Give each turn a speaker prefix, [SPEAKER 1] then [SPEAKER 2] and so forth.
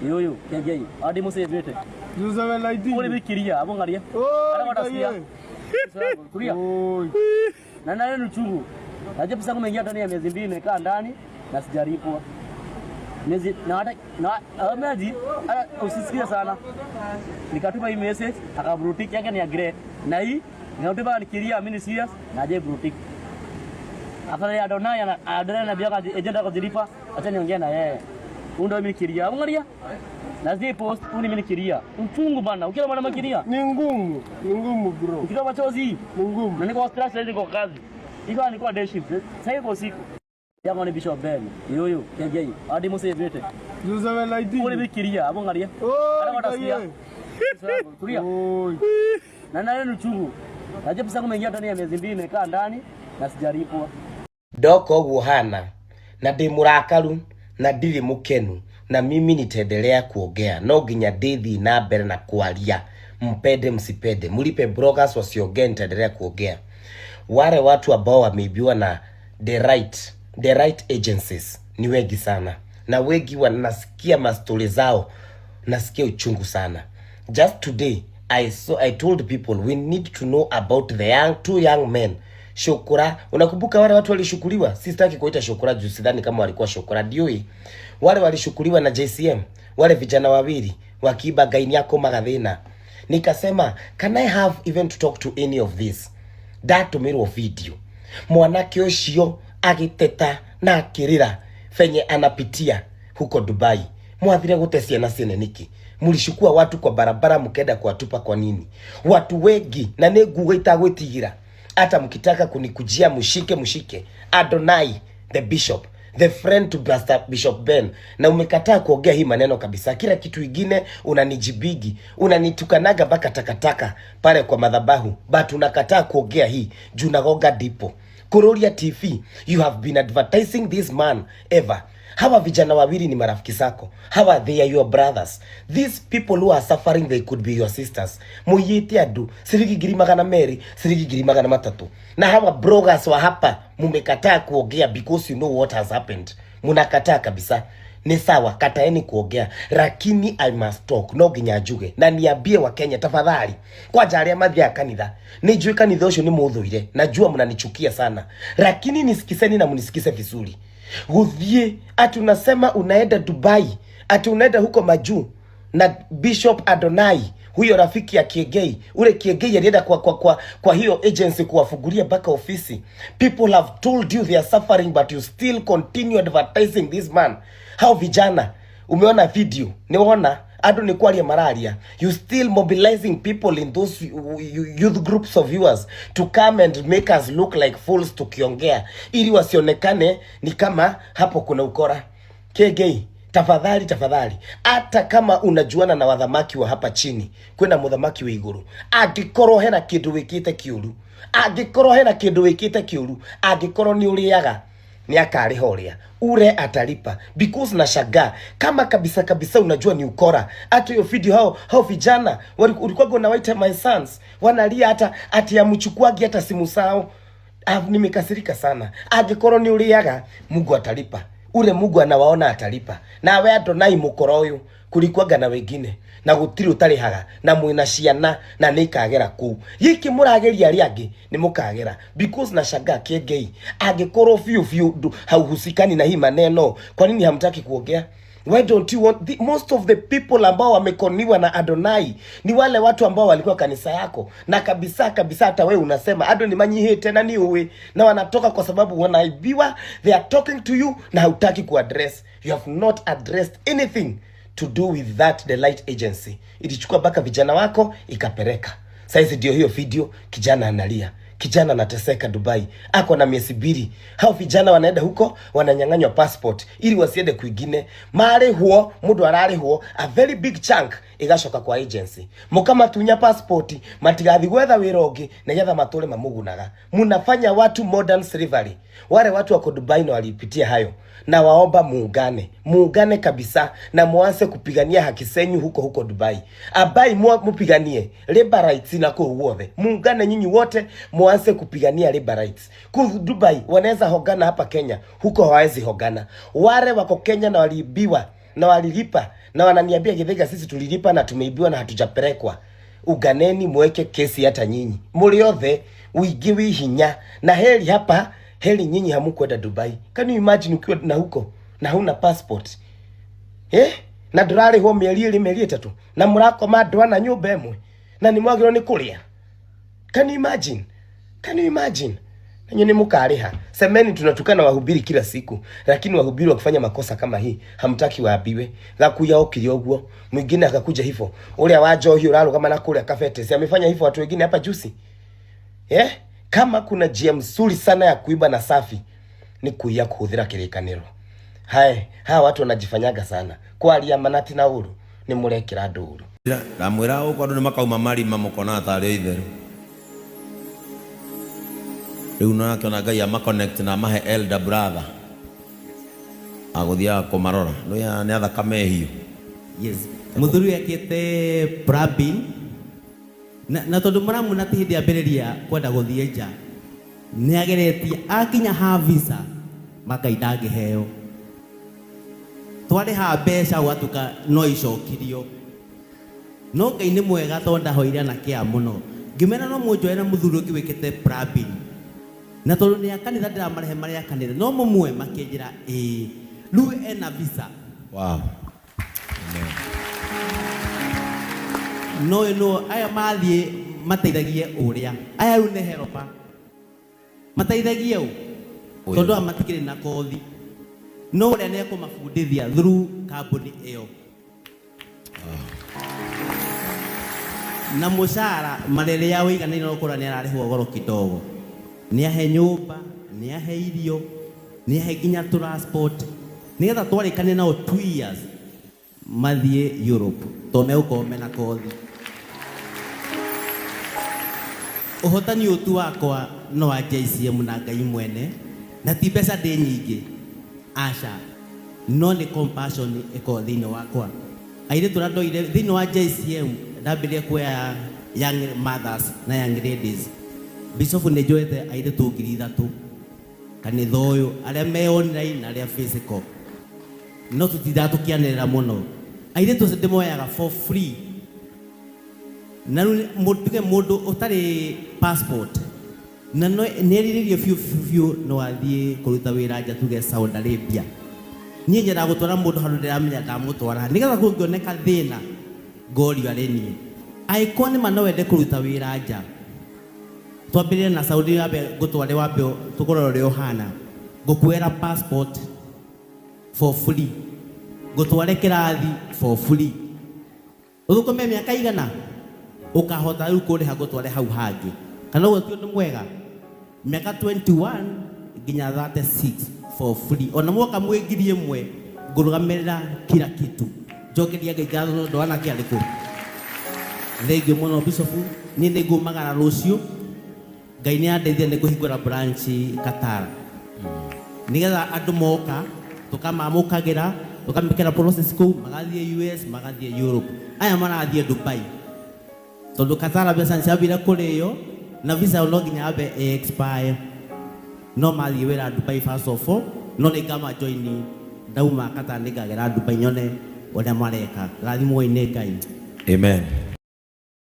[SPEAKER 1] Yoyo, KJ, adi muse vete.
[SPEAKER 2] Yusa laiti.
[SPEAKER 1] Ule bikiria, abo ngaria. Ana watasia. Kuria. Na nani nuchungu. Naje pesa kumeingia ndani ya miezi 2 nimekaa ndani na sijalipwa. Miezi na ameaji usisikie sana. Nikatuma hii message akabrutiki yake ni ya grade. Na hii ninataka nikiria mimi serious naje brutiki. Afadhali Adonai na biaka agent akajilipa acha niongee na yeye. Ndio mimi nikiria. Angalia. Lazima post uni mimi nikiria. Mfungu bana. Ukiona bana makiria.
[SPEAKER 2] Ni ngumu bro.
[SPEAKER 1] Ukitoa machozi
[SPEAKER 2] ni ngumu.
[SPEAKER 1] Na niko stress leo niko kazi. Iko niko day shift. Sasa hiyo siku. Yango ni Bishop Ben. Yoyo, KJ. Adi muse vete.
[SPEAKER 2] Yusa laiti.
[SPEAKER 1] Ule bikiria. Abo ngalia. Ana watasia. Kuria. Na nani nuchungu. Naje pesa kumeingia ndani ya miezi 2 nimekaa ndani na sijalipwa.
[SPEAKER 3] Doko guhana na ndimurakaru na ndiri mukenu na mimi nitaendelea kuongea no ginya ndithi na mbere na kwaria mpende msipende mulipe bloggers wasiongee nitaendelea kuongea wale watu ambao wameibiwa na the right agencies ni wengi sana na wengi wanasikia mastori zao nasikia uchungu sana. Just today I told people we need to know about the two young men. Shukura, unakumbuka wale watu walishukuliwa? Sitaki kuita Shukura juu sidhani kama walikuwa Shukura dioi. Wale walishukuliwa na JCM, wale vijana wawili wakiiba gaini yako magathina. Nikasema, can I have even to talk to any of this? That tumiro video. Mwanake ucio agiteta na akirira fenye anapitia huko Dubai. Mwathire gutesia na ciana niki. Mulishukua watu kwa barabara mkenda kuwatupa kwa nini? Watu wengi na neguga itagwitigira. Hata mkitaka kunikujia mshike Adonai the bishop, the friend to Pastor Bishop Ben, na umekataa kuongea hii maneno kabisa. Kila kitu kingine unanijibigi, unanitukanaga baka takataka pale kwa madhabahu, but unakataa kuongea hii juu nagoga dipo. Kuroria TV, you have been advertising this man ever. Hawa vijana wawili ni marafiki zako. Hawa they are your brothers. These people who are suffering, they could be your sisters. Muyiti adu, sirigi girimagana meri, sirigi girimagana matatu. Na hawa bloggers wa hapa, mumekataa kuongea because you know what has happened. Munakataa kabisa. Ni sawa, kataeni kuongea. Lakini I must talk, no ginyajuge. Na niambie wa Kenya, tafadhali. Kwa jari ya madhi ya kanitha. Nijue kanitha osho ni muudhuire. Najua mnanichukia sana. Lakini nisikiseni na munisikise vizuri. Guthie ati unasema unaenda Dubai, ati unaenda huko majuu na Bishop Adonai, huyo rafiki ya Kiegei. Ule Kiegei alienda kwa hiyo agency kuwafungulia baka ofisi. People have told you they are suffering but you still continue advertising this man. How vijana, umeona video? Niona ado ni kwa malaria. You still mobilizing people in those youth groups of viewers to come and make us look like fools tukiongea ili wasionekane ni kama hapo kuna ukora. KG, tafadhali hata kama unajuana na wadhamaki wa hapa chini kwenda mudhamaki wa iguru, agikoro hena kindu wikite kiuru, agikoro ni uriaga ni akarihoria ure atalipa because na shaga kama kabisa unajua ni ukora. Hata hiyo video hao vijana ulikuwa na waita my sons wanalia hata ati ya mchukuagi hata simu sao. Nimekasirika sana. Agikoro ni uriaga Mungu atalipa. Ule Mungu anawaona atalipa. Na we Adonai mukoro uyu kulikuwaga na wengine na gutiri utarihaga na mwina ciana na nikagera ku yiki murageria riangi ni mukagera because na shaga KG agikoro fiu hauhusikani na hii maneno. Kwa nini hamtaki kuongea? Why don't you want most of the people ambao wamekoniwa na Adonai ni wale watu ambao walikuwa kanisa yako, na kabisa hata wewe unasema Adonai manyihe tena ni uwe, na wanatoka kwa sababu wanaibiwa. They are talking to you na hautaki kuaddress. You have not addressed anything to do with that the light agency. Ilichukua baka vijana wako ikapeleka. Sasa ndio hiyo video, kijana analia. Kijana anateseka Dubai. Ako na miezi 2. Hao vijana wanaenda huko wananyang'anywa passport ili wasiende kwingine. Mare huo mudu arare huo a very big chunk igashoka kwa agency. Mukama tunya passport matigathi gwetha wirogi na getha matole mamugunaga. Munafanya watu modern slavery. Wale watu wako Dubai na walipitia hayo. Na waomba muungane kabisa na muanze kupigania haki zenyu huko Dubai. Abai mupiganie labor rights na kwa uwothe. Muungane nyinyi wote muanze kupigania labor rights. Ku Dubai wanaweza hogana hapa Kenya, huko hawezi hogana. Wale wako Kenya na waliibiwa na walilipa na wananiambia Githaiga sisi tulilipa na tumeibiwa na hatujapelekwa. Uganeni mweke kesi hata nyinyi. Muri othe uingiwi hinya na heri hapa, heri nyinyi hamukwenda Dubai. Can you imagine ukiwa na huko na huna passport? Na ndurari ho mieri itatu na murakoma ndwana nyumba emwe na ni mwagiro ni kuria. Can you imagine? Can you imagine? Nanyi ni mukariha. Semeni tunatukana wahubiri kila siku, lakini wahubiri wakifanya makosa kama hii hamtaki waabiwe. Gakuya okiri oguo, mwingine akakuja hivyo. Ulia wa Njohi uralo kama na kule kafete. Si amefanya hivyo watu wengine hapa juzi. Kama kuna njia mzuri sana ya kuiba na safi ni kuia kuhudhira kirikaniro. Hawa watu wanajifanyaga sana. Kwa alia manati na uru ni murekira nduru.
[SPEAKER 4] Na mwira uko andu ni makauma mari mamukona tari itheru. Riu no akona Ngai ama connect na mahe elder brother. Aguthia kumarora. No ya ni athakame hiyo.
[SPEAKER 5] Yes. Muthuri akite Prabin. Na tondu maramu na tihidi ambiriria kwenda guthie nja. Ni ageretie akinya ha visa makaindange heo. Twari ha mbeca gwatuka no icokirio. No Ngai ni mwega tonda hoire na kia muno. Ngimena no munjoe na muthuri ungi wikite Prabin. Na tondu ni akanitha ndira marehe maria akanitha no mumwe makinjira riu ena visa.
[SPEAKER 4] Wow.
[SPEAKER 5] No aya mathie mateithagie uria aya riu ne heropa mateithagie u tondu amatikire na kothi no uria ne kumafundithia through company iyo. Na mushara marere ya wiganire no kura ni ararihwo goro kidogo. Ni ahe nyumba, ni ahe irio, ni ahe ginya transport. Nigetha twarikane nao 2 years mathie Europe tome uko mena kothi. Uhotani utu wakwa no wa JCM na Ngai mwene na ti pesa ndi nyingi aca no ni compassion iko thini wakwa. Aire turandoire thini wa JCM ndambirie kuya young mothers na young ladies. Bishop ne joete aire tu 3,000 kanitha uyu aria me online na aria physical no tutitha tukianirira muno aire tu ndimoyaga for free. Na mundu utari passport na no neriririo fiu no athie kuruta wira nja tuge Saudi Arabia. Nie njera gutwara mundu handu ndiramenya ndamutwara nigetha kungioneka thina ngorio areni aikoni mano wende kuruta wira nja. Twambire na Saudi Arabia gutware wape tukorore ohana gukwera passport for free, gutware kirathi for free. Uthukome miaka igana ukahota riu kuriha gutware hau hangi kana gutio ndu mwega miaka 21 ginya 36 for free. Ona mwoka mwingirie mwe ngurugamirira kila kitu njokeria ngai gatho ndo ana kiariku. Thengio muno Bishop ni ngumagara rucio Ngai ni andeithia ni kuhingura branch Qatar nigetha andu moka tukamamukagira tukamikira process ku magathie US magathie Europe aya marathie Dubai tondu Qatar pesa nchabira kuriyo na visa no nginya abe expire no mathie wira Dubai first of all no ni kama join ndauma Qatar nigagera Dubai nyone uria mareka rathimo ine Ngai.
[SPEAKER 4] Amen.